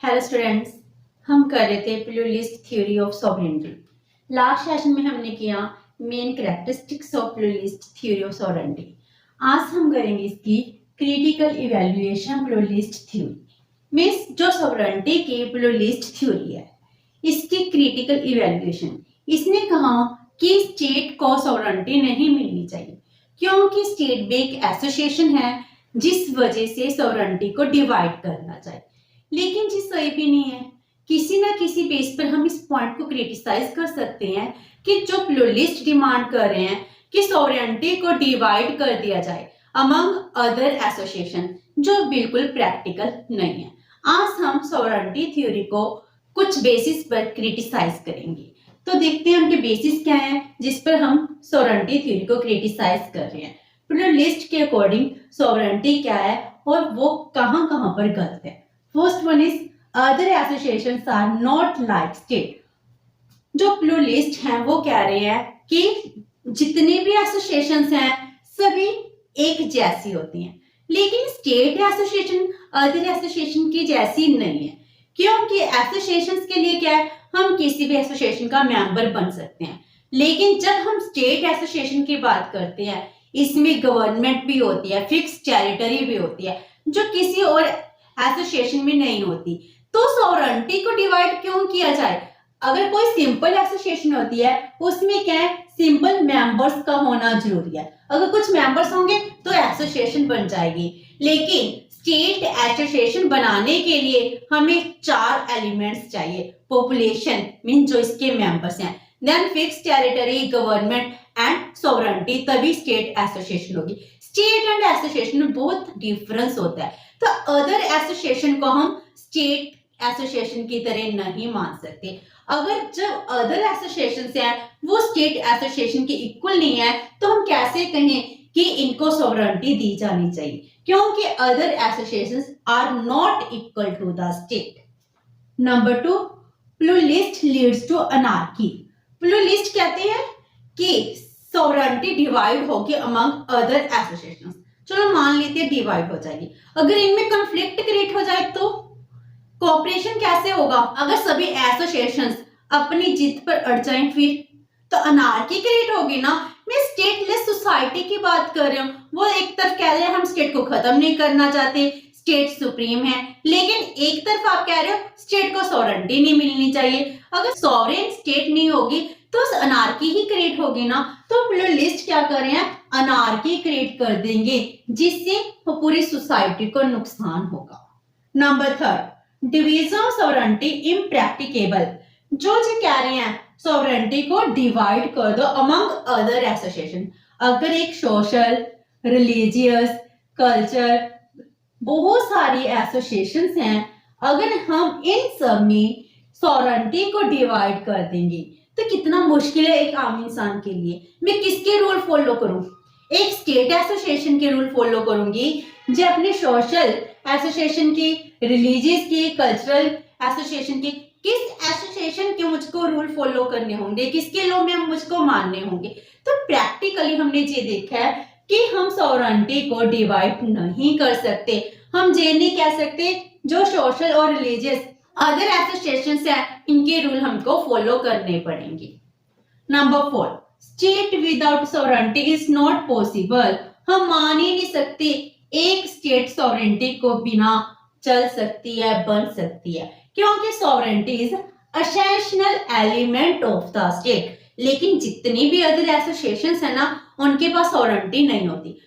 Hello students, हम कर रहे थे pluralist theory of sovereignty. Last session में हमने किया main characteristics of pluralist theory of sovereignty. आज हम करेंगे इसकी critical evaluation pluralist theory. Means जो सॉवरेनिटी की प्लूरलिस्ट थ्योरी है, इसकी क्रिटिकल इवैल्यूएशन। इसने कहा कि स्टेट को सॉवरेनिटी नहीं मिलनी चाहिए क्योंकि स्टेट भी एक एसोसिएशन है जिस वजह से सॉवरेनिटी को डिवाइड करना चाहिए। लेकिन चीज सही भी नहीं है। किसी ना किसी बेस पर हम इस पॉइंट को क्रिटिसाइज कर सकते हैं कि जो प्लूरलिस्ट डिमांड कर रहे हैं कि सॉवरेनिटी को डिवाइड कर दिया जाए अमंग अदर एसोसिएशन, जो बिल्कुल प्रैक्टिकल नहीं है। आज हम सॉवरेनिटी थ्योरी को कुछ बेसिस पर क्रिटिसाइज करेंगे। तो देखते हैं उनके बेसिस क्या है जिस पर हम सॉवरेनिटी थ्योरी को क्रिटिसाइज कर रहे हैं। प्लूरलिस्ट के अकॉर्डिंग सॉवरेनिटी क्या है और वो कहां कहां पर गलत है। First one is other associations are not like state। जो प्लूरलिस्ट हैं वो कह रहे हैं कि जितनी भी एसोसिएशंस हैं सभी एक जैसी होती हैं, लेकिन स्टेट एसोसिएशन अदर एसोसिएशन की जैसी नहीं है। क्योंकि एसोसिएशंस के लिए क्या है, हम किसी भी एसोसिएशन का मेंबर बन सकते हैं, लेकिन जब हम स्टेट एसोसिएशन की बात करते हैं इसमें गवर्नमेंट भी होती है, फिक्स टेरिटरी भी होती है, जो किसी और एसोसिएशन में नहीं होती। तो सॉवरेनिटी को डिवाइड क्यों किया जाए? अगर कोई सिंपल एसोसिएशन होती है उसमें क्या है, सिंपल मेंबर्स का होना जरूरी है। अगर कुछ मेंबर्स होंगे तो एसोसिएशन बन जाएगी, लेकिन स्टेट एसोसिएशन बनाने के लिए हमें 4 एलिमेंट्स चाहिए। पॉपुलेशन मीन जो इसके मेंबर्स हैं, then fix territory, government and sovereignty, तभी स्टेट एसोसिएशन होगी। स्टेट एंड एसोसिएशन में बहुत डिफरेंस होता है। तो अदर एसोसिएशन को हम स्टेट एसोसिएशन की तरह नहीं मान सकते। अगर जब अदर एसोसिएशन हैं वो स्टेट एसोसिएशन के इक्वल नहीं है तो हम कैसे कहें कि इनको सॉवरेनिटी दी जानी चाहिए, क्योंकि other associations are not equal to the state. Number 2, pluralist leads to anarchy. Pluralist कहते हैं कि सॉवरेनिटी डिवाइड होगी अमंग अदर एसोसिएशंस। चलो मान लेते हैं डिवाइड हो जाएगी। अगर इनमें कॉन्फ्लिक्ट क्रिएट हो जाए तो कोऑपरेशन कैसे होगा? अगर सभी एसोसिएशंस अपनी जिद पर अड़ जाएं फिर तो अनार्की क्रिएट होगी ना। मैं स्टेटलेस सोसाइटी की बात कर रही हूँ। वो एक तरफ कह रहे हैं हम स्टेट को खत्म नहीं करना चाहते, स्टेट सुप्रीम है, लेकिन एक तरफ आप कह रहे हो स्टेट को सॉवरेनिटी नहीं मिलनी चाहिए। अगर सॉवरेन स्टेट नहीं होगी तो अनार्की ही क्रिएट होगी ना। तो प्लूरलिस्ट क्या कर रहे हैं, अनार्की क्रिएट कर देंगे जिससे पूरी सोसाइटी को नुकसान होगा। Number 3, division of sovereignty impracticable. जो कह रहे हैं सॉवरेनिटी को डिवाइड कर दो अमंग अदर एसोसिएशन। अगर एक सोशल, रिलीजियस, कल्चर, बहुत सारी एसोसिएशंस हैं, अगर हम इन सब में सॉवरेनिटी को डिवाइड कर देंगे तो कितना मुश्किल है एक आम इंसान के लिए। मैं किसके रूल फॉलो करूं? एक स्टेट एसोसिएशन के रूल फॉलो करूंगी जो अपने सोशल एसोसिएशन की, रिलीजियस की, कल्चरल एसोसिएशन की, किस एसोसिएशन के मुझको रूल फॉलो करने होंगे, किसके लॉ में मुझको मानने होंगे। तो प्रैक्टिकली हमने ये देखा है कि हम सॉवरेनिटी को डिवाइड नहीं कर सकते। हम ये नहीं कह सकते जो सोशल और रिलीजियस अदर एसोसिएशंस हैं इनके रूल हमको फॉलो करने पड़ेंगे। Number 4, state without sovereignty is not possible. हम मान ही नहीं सकते एक स्टेट सॉवरेनिटी को बिना चल सकती है, बन सकती है, क्योंकि sovereignty is essential element of the state. लेकिन जितनी भी अदर एसोसिएशंस है ना उनके पास सॉवरेनिटी नहीं होती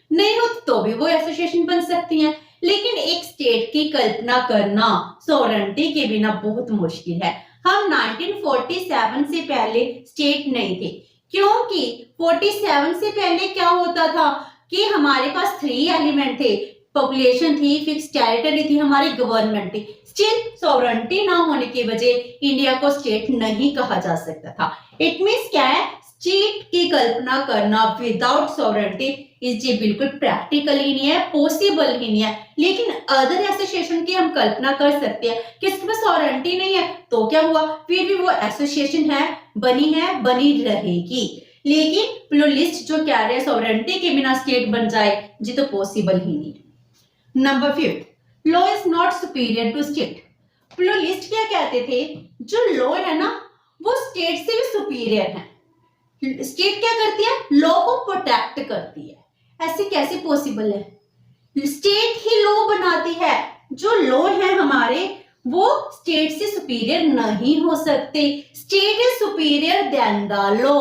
तो भी वो एसोसिएशन बन सकती हैं। लेकिन एक स्टेट की कल्पना करना सॉवरेनिटी के बिना बहुत मुश्किल है। हम 1947 से पहले स्टेट नहीं थे, क्योंकि 47 से पहले क्या होता था कि हमारे पास 3 एलिमेंट थे, पॉपुलेशन थी, फिक्स टेरिटरी थी, हमारी गवर्नमेंट थी। स्टिल सॉवरेनिटी ना होने की वजह इंडिया को स्टेट नहीं कहा जा सकता था। इट मींस क्या है, स्टेट की कल्पना करना विदाउट सॉवरेनिटी इस बिल्कुल प्रैक्टिकल ही नहीं है, पॉसिबल ही नहीं है। लेकिन अदर एसोसिएशन की हम कल्पना कर सकते हैं कि इसके पास सॉवरेनिटी नहीं है तो क्या हुआ, फिर भी वो एसोसिएशन है, बनी रहेगी। लेकिन प्लूरलिस्ट जो कह रहे हैं सॉवरेनिटी के बिना स्टेट बन जाए जी तो पॉसिबल ही नहीं है। Number 5, law is not superior to state. Pluralist क्या कहते थे, जो लॉ है ना वो स्टेट से भी सुपीरियर है। स्टेट क्या करती है, लॉ को प्रोटेक्ट करती है। ऐसे कैसे पॉसिबल है, स्टेट ही लॉ बनाती है, जो लॉ है हमारे वो स्टेट से सुपीरियर नहीं हो सकते। State is superior than the law,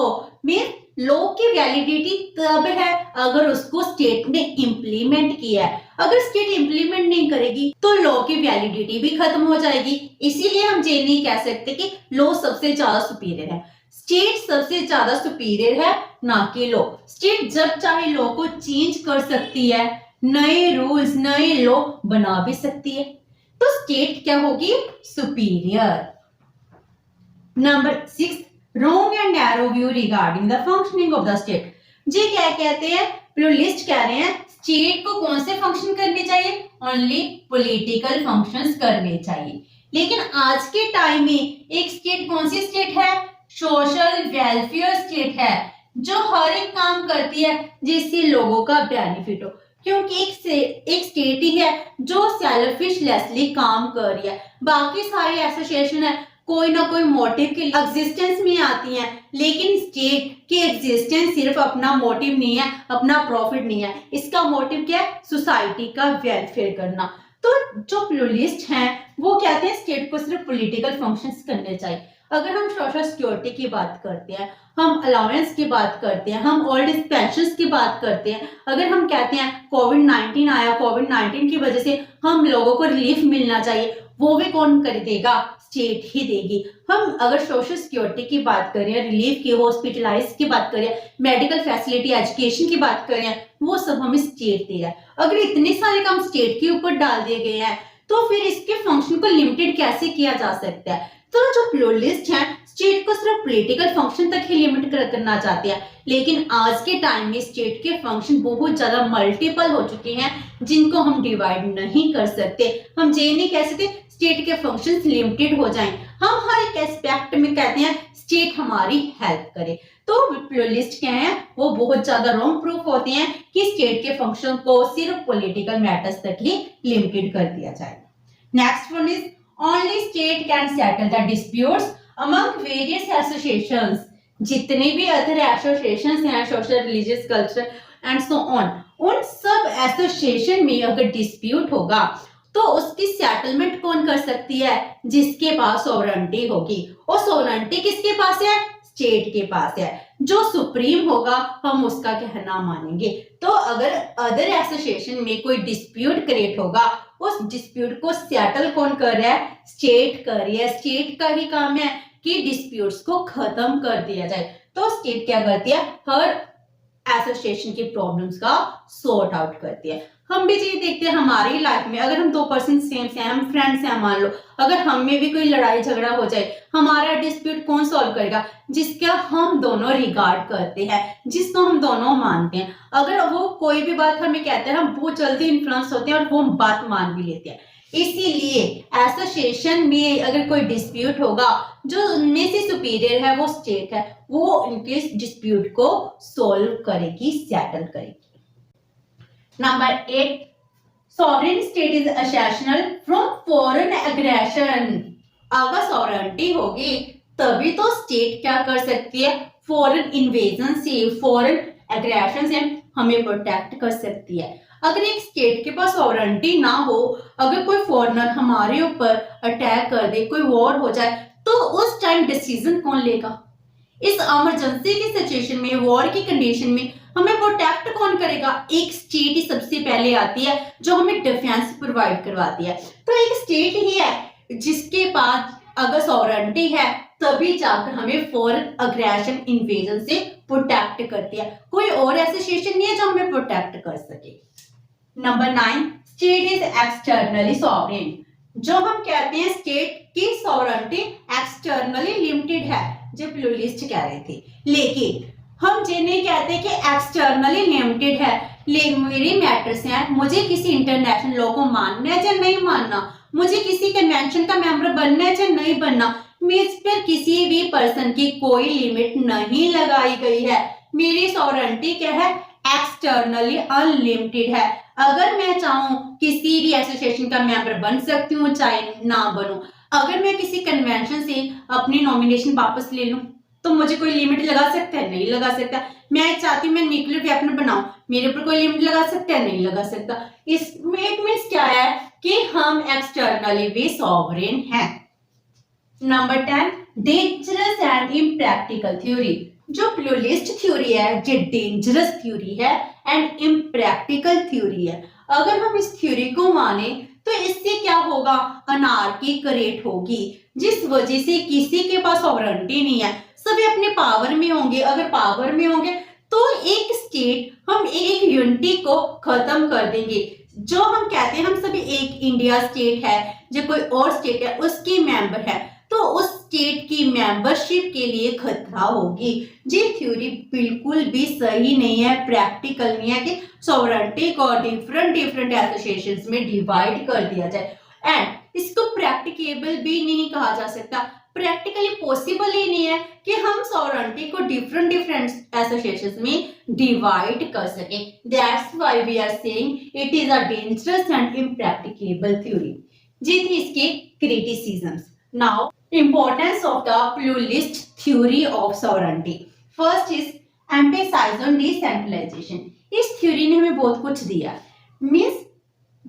mean law की वैलिडिटी तब है अगर उसको स्टेट ने इंप्लीमेंट किया है। अगर स्टेट इंप्लीमेंट नहीं करेगी तो लॉ की वैलिडिटी भी खत्म हो जाएगी। इसीलिए हम ये नहीं कह सकते कि लॉ सबसे ज्यादा सुपीरियर है, स्टेट सबसे ज्यादा सुपीरियर है ना कि लॉ। स्टेट जब चाहे लॉ को चेंज कर सकती है, नए रूल्स नए लॉ बना भी सकती है, तो स्टेट क्या होगी, superior. Number 6, wrong and narrow view regarding the functioning of the state. जी क्या कहते हैं, प्लूरलिस्ट कह रहे हैं स्टेट को कौन से फंक्शन करने चाहिए, ओनली पॉलिटिकल फंक्शंस करने चाहिए। लेकिन आज के टाइम में एक स्टेट कौन सी स्टेट है, सोशल वेलफेयर स्टेट है, जो हर एक काम करती है जिससे लोगों का बेनिफिट हो, क्योंकि एक स्टेट ही है जो सेल्फिशलेसली काम कर रही है। बाकी सारी एसोसिएशन है कोई ना कोई मोटिव के लिए एग्जिस्टेंस में आती हैं, लेकिन स्टेट की एग्जिस्टेंस सिर्फ अपना मोटिव नहीं है, अपना प्रॉफिट नहीं है, इसका मोटिव क्या है, सोसाइटी का वेलफेयर करना। तो जो प्लूरलिस्ट हैं वो कहते हैं स्टेट को सिर्फ पॉलिटिकल फंक्शंस करने चाहिए। अगर हम सोशल सिक्योरिटी की बात करते हैं, हम अलाउंस की बात करते हैं, हम ओल्ड एज पेंशंस की बात करते हैं, अगर हम कहते हैं कोविड-19 आया, कोविड-19 की वजह से हम लोगों को रिलीफ मिलना चाहिए, वो भी कौन कर देगा, स्टेट ही देगी। हम अगर सोशल सिक्योरिटी की बात करें, रिलीफ की, हॉस्पिटलाइज की बात करें, मेडिकल फैसिलिटी, एजुकेशन की बात करें, वो सब हमें स्टेट दे रहा है। अगर इतने सारे काम स्टेट के ऊपर डाल दिए गए हैं तो फिर इसके फंक्शन को लिमिटेड कैसे किया जा सकता है। तो जो प्लूरलिस्ट है स्टेट को सिर्फ पॉलिटिकल फंक्शन तक ही लिमिट करना चाहते हैं, लेकिन आज के टाइम में स्टेट के फंक्शन बहुत ज्यादा मल्टीपल हो चुके हैं जिनको हम डिवाइड नहीं कर सकते। हम ये नहीं कह सकते स्टेट के फंक्शंस लिमिटेड हो जाएं। हम हर एक एस्पेक्ट में कहते हैं स्टेट हमारी हेल्प करे। तो प्लूरलिस्ट क्या है, वो बहुत ज्यादा रॉन्ग प्रूफ होते हैं कि स्टेट के फंक्शन को सिर्फ पॉलिटिकल मैटर्स तक ही लिमिटेड कर दिया जाए। Next one is only state can settle the disputes among various associations। जितने भी अदर एसोसिएशंस हैं, social, religious, culture and so on, उन सब एसोसिएशन में अगर डिस्प्यूट होगा तो उसकी सेटलमेंट कौन कर सकती है, जिसके पास सॉवरेनिटी होगी। और सॉवरेनिटी किसके पास है, स्टेट के पास है। जो सुप्रीम होगा हम उसका कहना मानेंगे। तो अगर अदर एसोसिएशन में कोई डिस्प्यूट क्रिएट होगा, उस डिस्प्यूट को सेटल कौन कर रहा है, स्टेट कर रही है। स्टेट का ही काम है कि डिस्प्यूट्स को खत्म कर दिया जाए। तो स्टेट क्या करती है, हर एसोसिएशन की प्रॉब्लम्स का सॉर्ट आउट करती है। हम भी ये देखते हैं हमारी लाइफ में, अगर हम 2 पर्सन सेम से हैं, हम फ्रेंड्स हैं, मान लो अगर हम में भी कोई लड़ाई झगड़ा हो जाए, हमारा डिस्प्यूट कौन सॉल्व करेगा, जिसका हम दोनों रिगार्ड करते हैं, जिसको हम दोनों मानते हैं। अगर वो कोई भी बात हमें कहते हैं, हम बहुत जल्दी इन्फ्लुएंस होते हैं और वो बात मान भी लेते हैं। इसीलिए एसोसिएशन में अगर कोई डिस्प्यूट होगा, जो उनमें से सुपीरियर है वो स्टेट है, वो इनके डिस्प्यूट को सॉल्व करेगी, सेटल करेगी। Number 8, sovereign state is exceptional from foreign aggression। अगर सॉवरेनिटी होगी तभी तो स्टेट क्या कर सकती है, फॉरेन इन्वेजन से, फॉरेन एग्रेशन से हमें प्रोटेक्ट कर सकती है। अगर एक स्टेट के पास सॉवरेनिटी ना हो, अगर कोई फॉरेनर हमारे ऊपर अटैक कर दे, कोई वॉर हो जाए, तो उस टाइम डिसीजन कौन लेगा। इस इमरजेंसी की सिचुएशन में, वॉर की कंडीशन में हमें प्रोटेक्ट कौन करेगा, एक स्टेट ही सबसे पहले आती है जो हमें डिफेंस प्रोवाइड करवाती है। तो एक स्टेट ही है जिसके पास अगर सॉवरेनिटी है तभी जाकर हमें फॉरेन अग्रेशन, इन्वेजन से प्रोटेक्ट करती है। कोई और एसोसिएशन नहीं है जो हमें प्रोटेक्ट कर सके। Number 9, state is externally sovereign. जो हम कहते हैं स्टेट की सॉवरेनिटी एक्सटर्नली लिमिटेड है, जो प्लूरलिस्ट कह रहे थे, लेकिन हम ये नहीं कहते कि एक्सटर्नली लिमिटेड है। मेरी मैटर्स हैं, मुझे किसी इंटरनेशनल लॉ को मानना है या नहीं मानना, मुझे किसी कन्वेंशन का मेंबर बनना है या नहीं बनना, इस पर किसी भी पर्सन की कोई लिमिट नहीं लगाई गई है। मेरी सॉवरेनिटी क्या है, एक्सटर्नली अनलिमिटेड है। अगर मैं चाहूं किसी भी एसोसिएशन का मेंबर बन सकती हूँ, चाहे ना बनूं। अगर मैं किसी कन्वेंशन से अपनी नॉमिनेशन वापस ले लूं तो मुझे कोई लिमिट लगा सकता है? नहीं लगा सकता। मैं चाहती हूँ मैं न्यूक्लियर वेपन बनाऊं, मेरे ऊपर कोई लिमिट लगा सकता है? नहीं लगा सकता। इसमें इट मींस क्या है कि हम एक्सटर्नली भी सॉवरेन हैं। Number 10, dangerous and impractical theory. जो प्लूरलिस्ट थ्योरी है ये डेंजरस थ्योरी है एंड इम्प्रैक्टिकल थ्योरी है। अगर हम इस थ्योरी को माने तो इससे क्या होगा, अनार्की क्रिएट होगी, जिस वजह से किसी के पास सॉवरेनिटी नहीं है, सभी अपने पावर में होंगे। अगर पावर में होंगे तो एक स्टेट, हम एक यूनिटी को खत्म कर देंगे। जो हम कहते हैं हम सभी एक इंडिया स्टेट है, जो कोई और स्टेट है उसकी मेंबर है, तो उस स्टेट की मेंबरशिप के लिए खतरा होगी। ये थ्योरी बिल्कुल भी सही नहीं है, प्रैक्टिकल नहीं है कि सॉवरेनिटी को डिफरेंट एसोसिएशंस में डिवाइड कर दिया जाए। एंड इसको प्रैक्टिकेबल भी नहीं कहा जा सकता, प्रैक्टिकली पॉसिबल ही नहीं है कि हम सॉवरेनिटी को डिफरेंट एसोसिएशंस में डिवाइड कर सके। That's why we are saying it is a dangerous and impracticable theory. जी थी इसके criticisms. Now importance of the pluralist theory of sovereignty. First is emphasize on decentralization. इस थ्योरी ने हमें बहुत कुछ दिया, मीन्स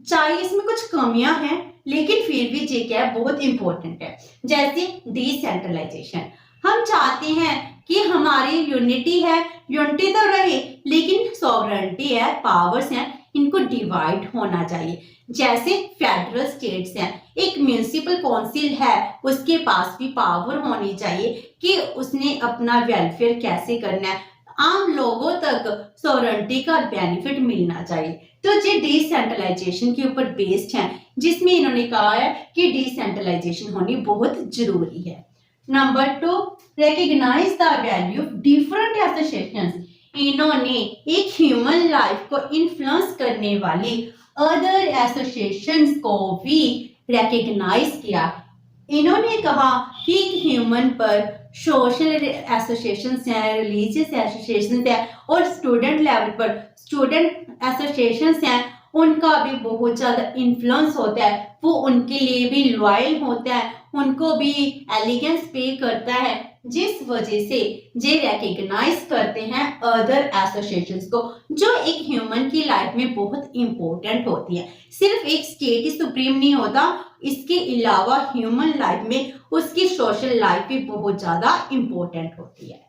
चाहे इसमें कुछ कमियां हैं लेकिन फिर भी ये क्या है, बहुत इंपॉर्टेंट है। जैसे डिसेंट्रलाइजेशन, हम चाहते हैं कि हमारी यूनिटी है, यूनिटी तो रहे लेकिन सॉवरेनिटी है, पावर्स हैं, इनको डिवाइड होना चाहिए। जैसे फेडरल स्टेट्स हैं, एक म्युनिसिपल काउंसिल है, उसके पास भी पावर होनी चाहिए कि उसने अपना वेलफेयर कैसे करना है, आम लोगों तक सॉवरेनिटी का बेनिफिट मिलना चाहिए। तो ये डिसेंट्रलाइजेशन के ऊपर बेस्ड है, जिसमें इन्होंने कहा है कि डिसेंट्रलाइजेशन होनी बहुत जरूरी है। Number 2, recognize the value of different associations. इन्होंने एक ह्यूमन लाइफ को इन्फ्लुएंस करने वाली अदर एसोसिएशंस को भी रिकॉग्नाइज किया। इन्होंने कहा कि ह्यूमन पर सोशल एसोसिएशंस हैं, रिलीजियस एसोसिएशंस हैं और स्टूडेंट लेवल पर स्टूडेंट एसोसिएशंस हैं, उनका भी बहुत ज्यादा इन्फ्लुएंस होता है, वो उनके लिए भी लॉयल होता है, उनको भी एलिगेंस पे करता है, जिस वजह से ये रिकॉग्नाइज करते हैं अदर एसोसिएशंस को, जो एक ह्यूमन की लाइफ में बहुत इंपॉर्टेंट होती है। सिर्फ एक स्टेट ही सुप्रीम नहीं होता, इसके अलावा ह्यूमन लाइफ में उसकी सोशल लाइफ भी बहुत ज्यादा इंपॉर्टेंट होती है।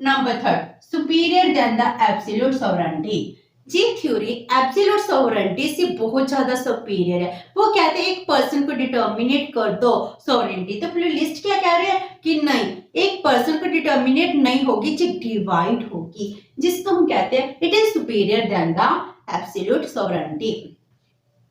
Number 3, superior than the absolute sovereignty. जी थ्योरी एब्सोल्यूट सॉवरेनिटी से बहुत ज्यादा सुपीरियर है। वो कहते हैं एक पर्सन को डिटर्मिनेट कर दो सॉवरेनिटी, तो प्लूरलिस्ट क्या कह रहे हैं कि नहीं, एक पर्सन को डिटर्मिनेट नहीं होगी, जो डिवाइड होगी, जिसको हम कहते हैं it is superior than the absolute sovereignty.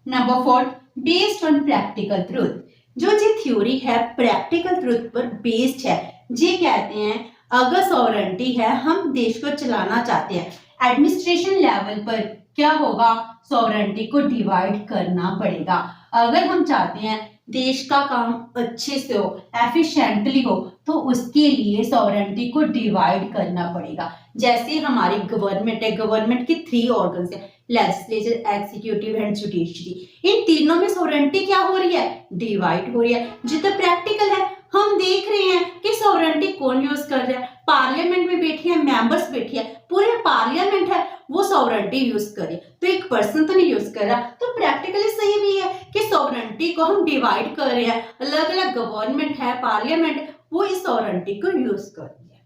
Number 4, based on practical truth. जो जी थ्योरी है प्रैक्टिकल ट्रूथ पर बेस्ड है। जी कहते हैं अगर सॉवरेनिटी है, हम देश को चलाना चाहते हैं, एडमिनिस्ट्रेशन लेवल पर क्या होगा, सॉवरेनिटी को डिवाइड करना पड़ेगा। अगर हम चाहते हैं देश का काम अच्छे से हो, एफिशिएंटली हो, तो उसके लिए सॉवरेनिटी को डिवाइड करना पड़ेगा। जैसे हमारी गवर्नमेंट है, गवर्नमेंट के 3 ऑर्गन्स है, लेजिस्लेचर, एग्जीक्यूटिव एंड जुडिशरी। इन तीनों में सॉवरेनिटी क्या हो रही है, डिवाइड हो रही है। जितना प्रैक्टिकल है, हम देख रहे हैं कि सॉवरेनिटी कौन यूज कर रहा है, पार्लियामेंट में बैठे हैं, मेंबर्स बैठे हैं, पूरे पार्लियामेंट है वो सॉवरेनिटी यूज करे, तो एक पर्सन तो नहीं यूज कर रहा। तो प्रैक्टिकली सही भी है कि सॉवरेनिटी को हम डिवाइड कर रहे हैं, अलग अलग गवर्नमेंट है, पार्लियामेंट, वो इस सॉवरेनिटी को यूज कर रही है।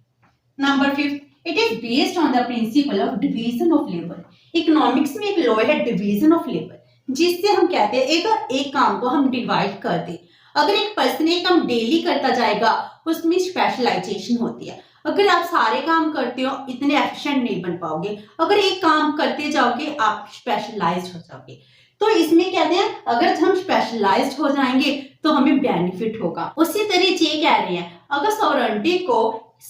Number 5, it is based on the principle of division of labour. Economics में एक लॉ है डिवीजन ऑफ लेबर, जिससे हम कहते हैं एक काम को हम डिवाइड कर दें। अगर एक पर्सन एक काम डेली करता जाएगा, उसमें स्पेशलाइजेशन होती है। अगर आप सारे काम करते हो, इतने एफिशिएंट नहीं बन पाओगे। अगर एक काम करते जाओगे, आप स्पेशलाइज्ड हो जाओगे। तो इसमें कहते हैं अगर हम स्पेशलाइज्ड हो जाएंगे तो हमें बेनिफिट होगा। उसी तरह ये कह रहे हैं अगर सॉवरेनिटी को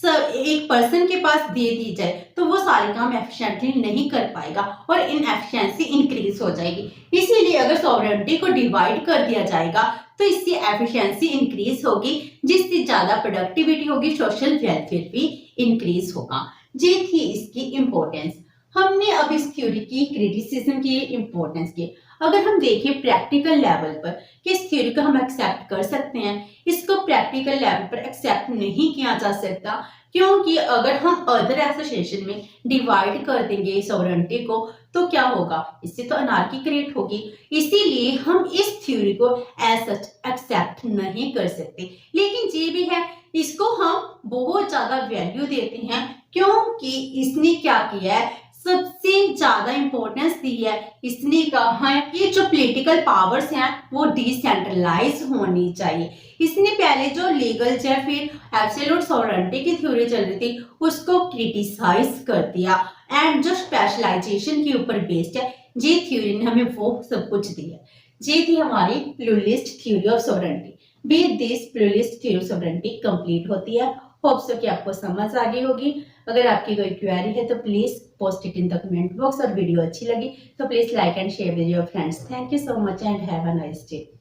एक पर्सन के पास दे दी जाए तो वो सारे काम एफिशिएंटली नहीं कर पाएगा और इनएफिशिएंसी इंक्रीज हो जाएगी। इसीलिए अगर सॉवरेनिटी को डिवाइड कर दिया जाएगा तो इससे एफिशिएंसी इंक्रीज होगी, जिससे ज्यादा प्रोडक्टिविटी होगी, सोशल वेलफेयर भी इंक्रीज होगा। ये थी इसकी इंपॉर्टेंस। हमने अब इस थ्योरी की क्रिटिसिज्म की, इंपॉर्टेंस की। अगर हम देखें प्रैक्टिकल लेवल पर कि इस थ्योरी को हम एक्सेप्ट कर सकते हैं, इसको प्रैक्टिकल लेवल पर एक्सेप्ट नहीं किया जा सकता, क्योंकि अगर हम अदर एसोसिएशन में डिवाइड कर देंगे सॉवरेनिटी को तो क्या होगा, इससे तो अनार्की क्रिएट होगी। इसीलिए हम इस थ्योरी को एज सच एक्सेप्ट नहीं कर सकते। लेकिन ये भी है, इसको हम बहुत ज्यादा वैल्यू देते हैं, क्योंकि इसने क्या किया है, सबसे ज्यादा इंपॉर्टेंस दी है। इसने कहा है कि जो पॉलिटिकल पावर्स हैं वो डिसेंट्रलाइज होनी चाहिए। इसने पहले जो लीगल या फिर एब्सोल्यूट सॉवरेनिटी की थ्योरी चल रही थी उसको क्रिटिसाइज कर दिया, एंड जो स्पेशलाइजेशन के ऊपर बेस्ड है, ये थ्योरी ने हमें वो सब कुछ दिया। ये थी हमारी pluralist theory of sovereignty. With this pluralist theory of sovereignty complete होती है। होप सो कि आपको समझ आ गई होगी। अगर आपकी कोई क्वेरी है तो please post it in the comment box, और वीडियो अच्छी लगी तो please like and share with your friends. Thank you so much and have a nice day.